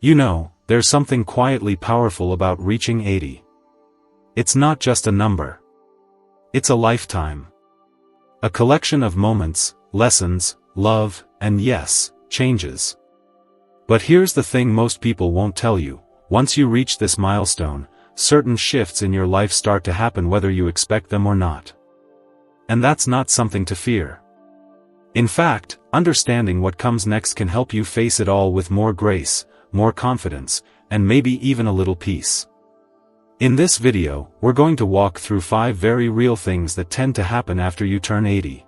You know, there's something quietly powerful about reaching 80. It's not just a number. It's a lifetime. A collection of moments, lessons, love, and yes, changes. But here's the thing most people won't tell you: once you reach this milestone, certain shifts in your life start to happen whether you expect them or not. And that's not something to fear. In fact, understanding what comes next can help you face it all with more grace, more confidence, and maybe even a little peace. In this video, we're going to walk through 5 very real things that tend to happen after you turn 80.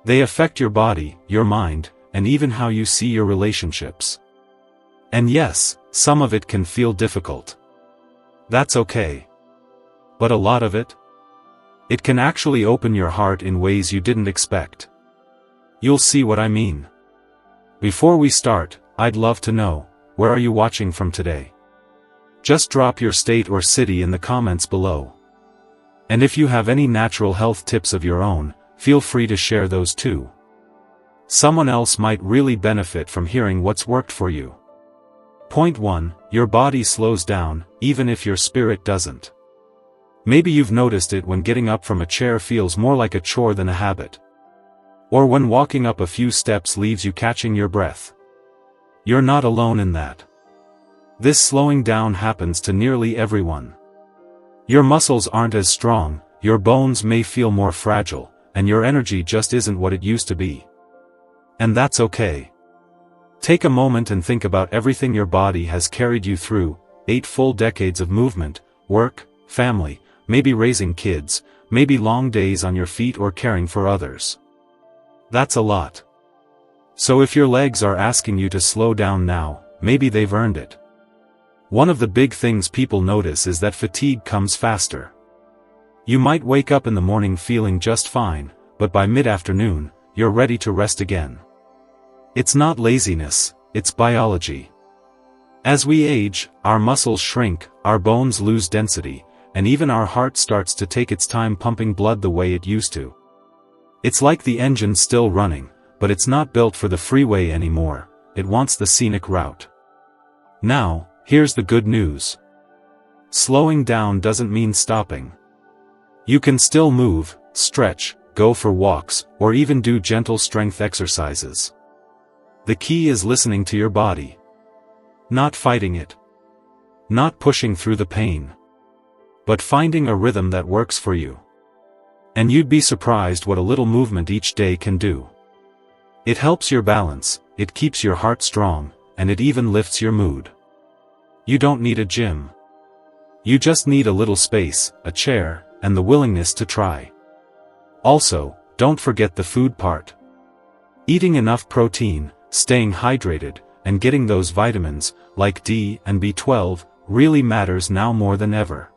They affect your body, your mind, and even how you see your relationships. And yes, some of it can feel difficult. That's okay. But a lot of it? It can actually open your heart in ways you didn't expect. You'll see what I mean. Before we start, I'd love to know, where are you watching from today? Just drop your state or city in the comments below. And if you have any natural health tips of your own, feel free to share those too. Someone else might really benefit from hearing what's worked for you. Point 1. Your body slows down, even if your spirit doesn't. Maybe you've noticed it when getting up from a chair feels more like a chore than a habit. Or when walking up a few steps leaves you catching your breath. You're not alone in that. This slowing down happens to nearly everyone. Your muscles aren't as strong, your bones may feel more fragile, and your energy just isn't what it used to be. And that's okay. Take a moment and think about everything your body has carried you through: 8 full decades of movement, work, family, maybe raising kids, maybe long days on your feet or caring for others. That's a lot. So if your legs are asking you to slow down now, maybe they've earned it. One of the big things people notice is that fatigue comes faster. You might wake up in the morning feeling just fine, but by mid-afternoon, you're ready to rest again. It's not laziness, it's biology. As we age, our muscles shrink, our bones lose density, and even our heart starts to take its time pumping blood the way it used to. It's like the engine's still running, but it's not built for the freeway anymore, it wants the scenic route. Now, here's the good news. Slowing down doesn't mean stopping. You can still move, stretch, go for walks, or even do gentle strength exercises. The key is listening to your body. Not fighting it. Not pushing through the pain. But finding a rhythm that works for you. And you'd be surprised what a little movement each day can do. It helps your balance, it keeps your heart strong, and it even lifts your mood. You don't need a gym. You just need a little space, a chair, and the willingness to try. Also, don't forget the food part. Eating enough protein, staying hydrated, and getting those vitamins, like D and B12, really matters now more than ever.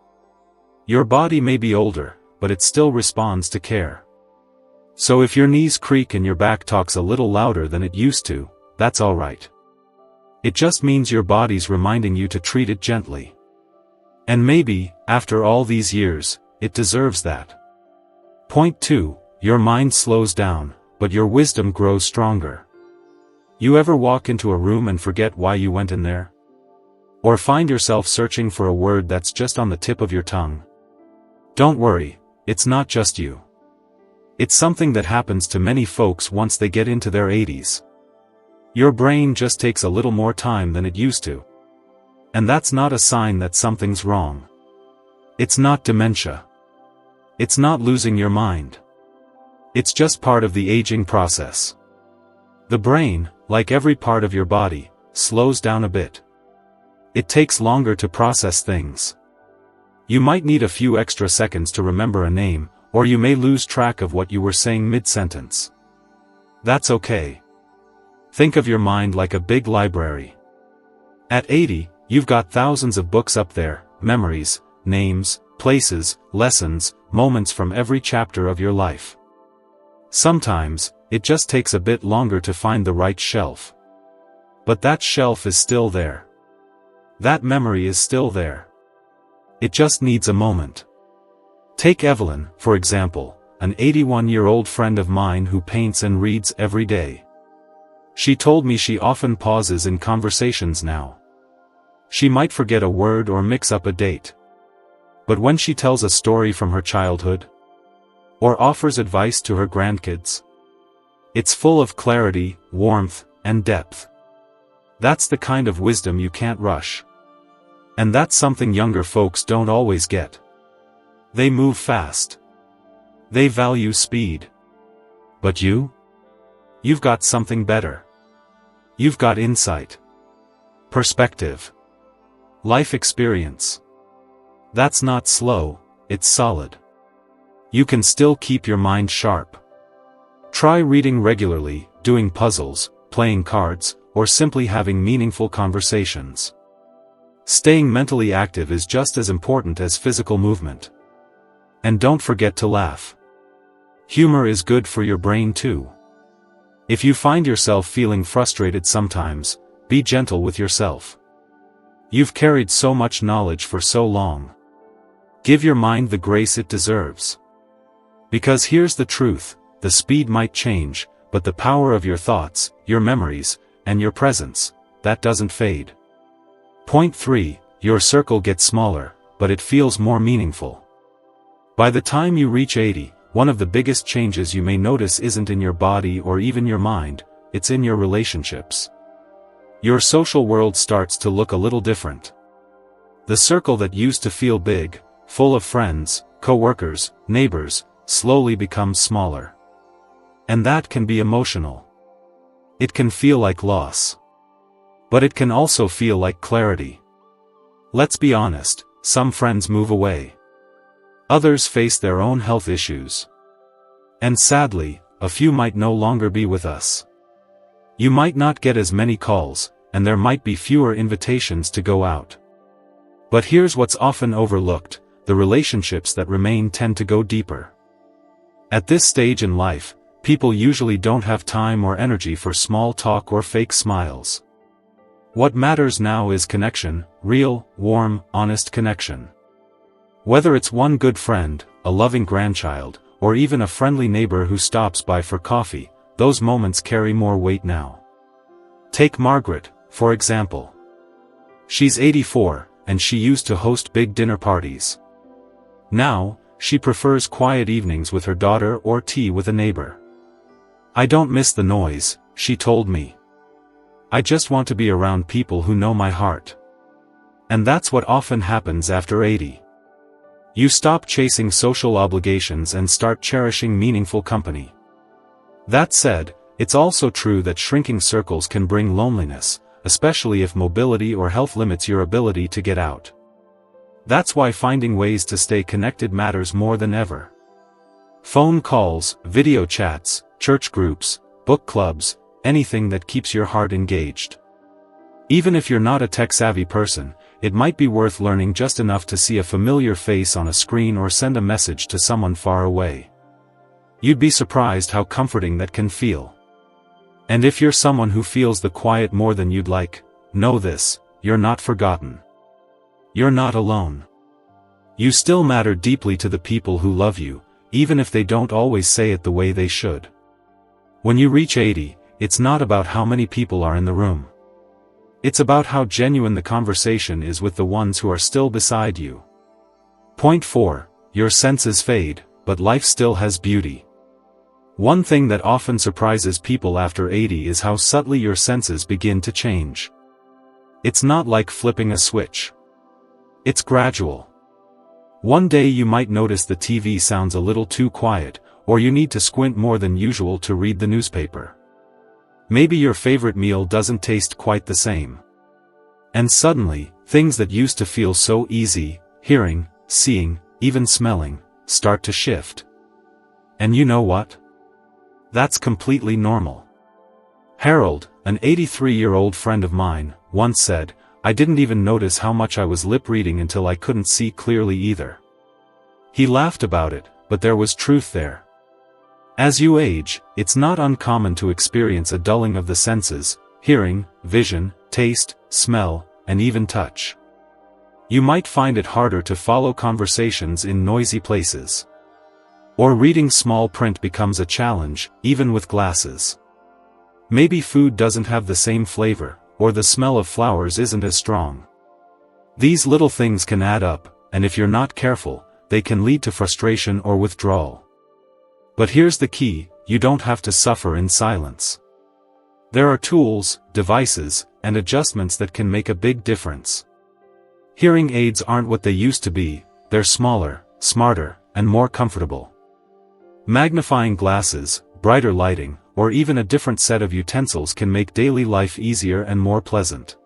Your body may be older, but it still responds to care. So if your knees creak and your back talks a little louder than it used to, that's alright. It just means your body's reminding you to treat it gently. And maybe, after all these years, it deserves that. Point 2. Your mind slows down, but your wisdom grows stronger. You ever walk into a room and forget why you went in there? Or find yourself searching for a word that's just on the tip of your tongue? Don't worry, it's not just you. It's something that happens to many folks once they get into their 80s. Your brain just takes a little more time than it used to. And that's not a sign that something's wrong. It's not dementia. It's not losing your mind. It's just part of the aging process. The brain, like every part of your body, slows down a bit. It takes longer to process things. You might need a few extra seconds to remember a name, or you may lose track of what you were saying mid-sentence. That's okay. Think of your mind like a big library. At 80, you've got thousands of books up there, memories, names, places, lessons, moments from every chapter of your life. Sometimes, it just takes a bit longer to find the right shelf. But that shelf is still there. That memory is still there. It just needs a moment. Take Evelyn, for example, an 81-year-old friend of mine who paints and reads every day. She told me she often pauses in conversations now. She might forget a word or mix up a date. But when she tells a story from her childhood, or offers advice to her grandkids, it's full of clarity, warmth, and depth. That's the kind of wisdom you can't rush. And that's something younger folks don't always get. They move fast. They value speed. But you? You've got something better. You've got insight, perspective, life experience. That's not slow, it's solid. You can still keep your mind sharp. Try reading regularly, doing puzzles, playing cards, or simply having meaningful conversations. Staying mentally active is just as important as physical movement. And don't forget to laugh. Humor is good for your brain too. If you find yourself feeling frustrated sometimes, be gentle with yourself. You've carried so much knowledge for so long. Give your mind the grace it deserves. Because here's the truth, the speed might change, but the power of your thoughts, your memories, and your presence, that doesn't fade. Point 3, your circle gets smaller, but it feels more meaningful. By the time you reach 80, one of the biggest changes you may notice isn't in your body or even your mind, it's in your relationships. Your social world starts to look a little different. The circle that used to feel big, full of friends, co-workers, neighbors, slowly becomes smaller. And that can be emotional. It can feel like loss. But it can also feel like clarity. Let's be honest, some friends move away. Others face their own health issues. And sadly, a few might no longer be with us. You might not get as many calls, and there might be fewer invitations to go out. But here's what's often overlooked, the relationships that remain tend to go deeper. At this stage in life, people usually don't have time or energy for small talk or fake smiles. What matters now is connection, real, warm, honest connection. Whether it's one good friend, a loving grandchild, or even a friendly neighbor who stops by for coffee, those moments carry more weight now. Take Margaret, for example. She's 84, and she used to host big dinner parties. Now, she prefers quiet evenings with her daughter or tea with a neighbor. I don't miss the noise, she told me. I just want to be around people who know my heart. And that's what often happens after 80. You stop chasing social obligations and start cherishing meaningful company. That said, it's also true that shrinking circles can bring loneliness, especially if mobility or health limits your ability to get out. That's why finding ways to stay connected matters more than ever. Phone calls, video chats, church groups, book clubs, anything that keeps your heart engaged. Even if you're not a tech-savvy person, it might be worth learning just enough to see a familiar face on a screen or send a message to someone far away. You'd be surprised how comforting that can feel. And if you're someone who feels the quiet more than you'd like, know this, you're not forgotten. You're not alone. You still matter deeply to the people who love you, even if they don't always say it the way they should. When you reach 80, it's not about how many people are in the room. It's about how genuine the conversation is with the ones who are still beside you. Point 4, your senses fade, but life still has beauty. One thing that often surprises people after 80 is how subtly your senses begin to change. It's not like flipping a switch. It's gradual. One day you might notice the TV sounds a little too quiet, or you need to squint more than usual to read the newspaper. Maybe your favorite meal doesn't taste quite the same. And suddenly, things that used to feel so easy, hearing, seeing, even smelling, start to shift. And you know what? That's completely normal. Harold, an 83-year-old friend of mine, once said, "I didn't even notice how much I was lip reading until I couldn't see clearly either." He laughed about it, but there was truth there. As you age, it's not uncommon to experience a dulling of the senses, hearing, vision, taste, smell, and even touch. You might find it harder to follow conversations in noisy places. Or reading small print becomes a challenge, even with glasses. Maybe food doesn't have the same flavor, or the smell of flowers isn't as strong. These little things can add up, and if you're not careful, they can lead to frustration or withdrawal. But here's the key: you don't have to suffer in silence. There are tools, devices, and adjustments that can make a big difference. Hearing aids aren't what they used to be, they're smaller, smarter, and more comfortable. Magnifying glasses, brighter lighting, or even a different set of utensils can make daily life easier and more pleasant.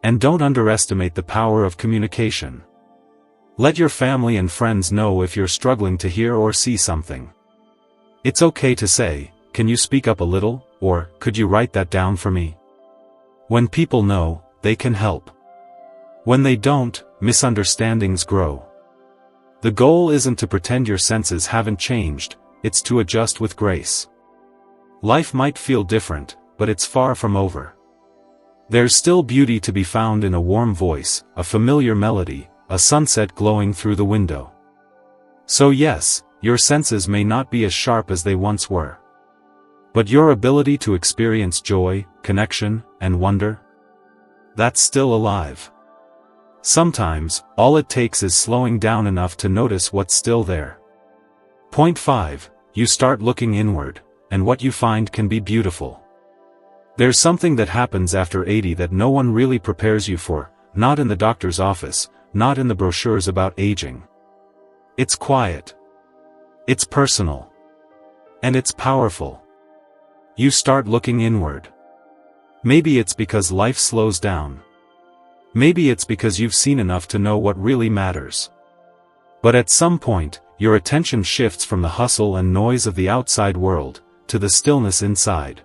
And don't underestimate the power of communication. Let your family and friends know if you're struggling to hear or see something. It's okay to say, "Can you speak up a little?" or "Could you write that down for me?" When people know, they can help. When they don't, misunderstandings grow. The goal isn't to pretend your senses haven't changed, it's to adjust with grace. Life might feel different, but it's far from over. There's still beauty to be found in a warm voice, a familiar melody, a sunset glowing through the window. So yes, your senses may not be as sharp as they once were. But your ability to experience joy, connection, and wonder? That's still alive. Sometimes, all it takes is slowing down enough to notice what's still there. Point 5. You start looking inward, and what you find can be beautiful. There's something that happens after 80 that no one really prepares you for, not in the doctor's office, not in the brochures about aging. It's quiet. It's personal. And it's powerful. You start looking inward. Maybe it's because life slows down. Maybe it's because you've seen enough to know what really matters. But at some point, your attention shifts from the hustle and noise of the outside world, to the stillness inside.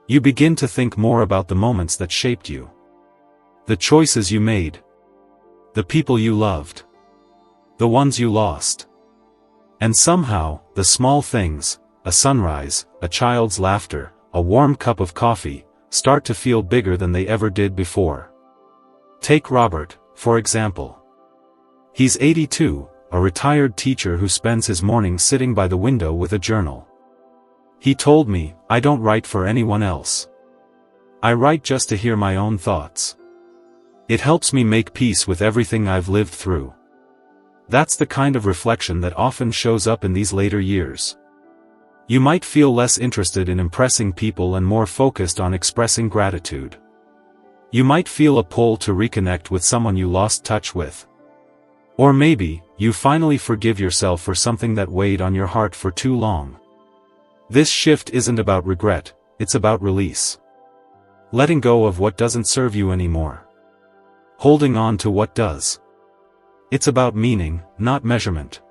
You begin to think more about the moments that shaped you. The choices you made. The people you loved. The ones you lost. And somehow, the small things, a sunrise, a child's laughter, a warm cup of coffee, start to feel bigger than they ever did before. Take Robert, for example. He's 82, a retired teacher who spends his mornings sitting by the window with a journal. He told me, "I don't write for anyone else. I write just to hear my own thoughts. It helps me make peace with everything I've lived through." That's the kind of reflection that often shows up in these later years. You might feel less interested in impressing people and more focused on expressing gratitude. You might feel a pull to reconnect with someone you lost touch with. Or maybe, you finally forgive yourself for something that weighed on your heart for too long. This shift isn't about regret, it's about release. Letting go of what doesn't serve you anymore. Holding on to what does. It's about meaning, not measurement.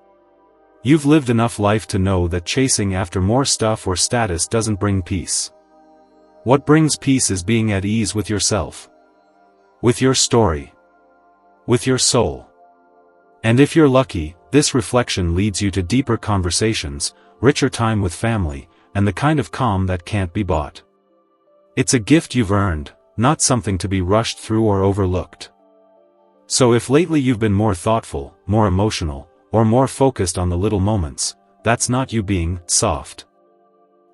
You've lived enough life to know that chasing after more stuff or status doesn't bring peace. What brings peace is being at ease with yourself. With your story. With your soul. And if you're lucky, this reflection leads you to deeper conversations, richer time with family, and the kind of calm that can't be bought. It's a gift you've earned, not something to be rushed through or overlooked. So if lately you've been more thoughtful, more emotional, or more focused on the little moments, that's not you being soft.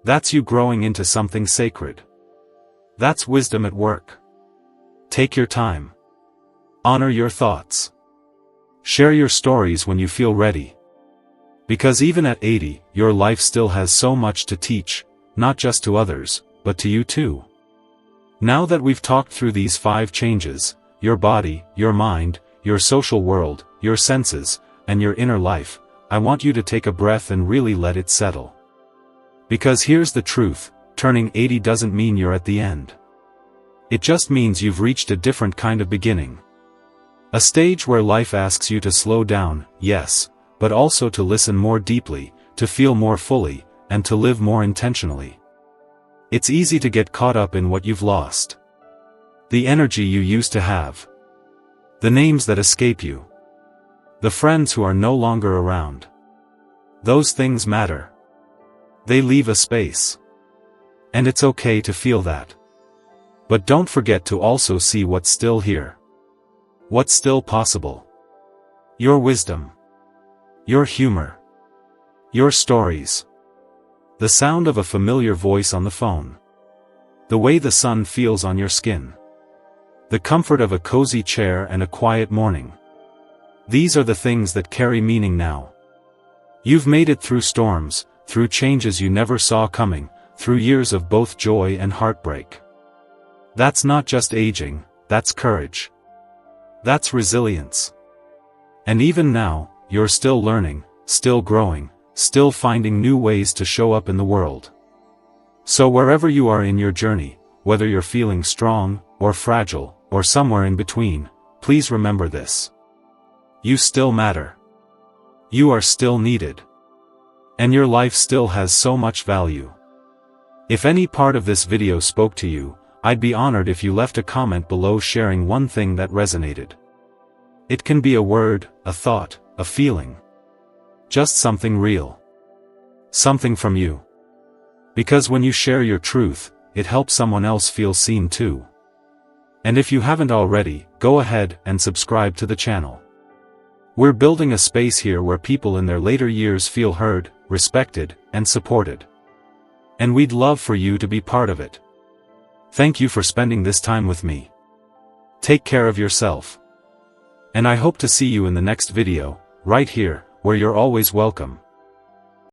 That's you growing into something sacred. That's wisdom at work. Take your time. Honor your thoughts. Share your stories when you feel ready. Because even at 80, your life still has so much to teach, not just to others, but to you too. Now that we've talked through these 5 changes, your body, your mind, your social world, your senses, and your inner life, I want you to take a breath and really let it settle. Because here's the truth, turning 80 doesn't mean you're at the end. It just means you've reached a different kind of beginning. A stage where life asks you to slow down, yes, but also to listen more deeply, to feel more fully, and to live more intentionally. It's easy to get caught up in what you've lost. The energy you used to have. The names that escape you. The friends who are no longer around. Those things matter. They leave a space. And it's okay to feel that. But don't forget to also see what's still here. What's still possible. Your wisdom. Your humor. Your stories. The sound of a familiar voice on the phone. The way the sun feels on your skin. the comfort of a cozy chair and a quiet morning. These are the things that carry meaning now. You've made it through storms, through changes you never saw coming, through years of both joy and heartbreak. That's not just aging, that's courage. That's resilience. And even now, you're still learning, still growing, still finding new ways to show up in the world. So wherever you are in your journey, whether you're feeling strong, or fragile, or somewhere in between, please remember this. You still matter. You are still needed. And your life still has so much value. If any part of this video spoke to you, I'd be honored if you left a comment below sharing one thing that resonated. It can be a word, a thought, a feeling. Just something real. Something from you. Because when you share your truth, it helps someone else feel seen too. And if you haven't already, go ahead and subscribe to the channel. We're building a space here where people in their later years feel heard, respected, and supported. And we'd love for you to be part of it. Thank you for spending this time with me. Take care of yourself. And I hope to see you in the next video, right here, where you're always welcome.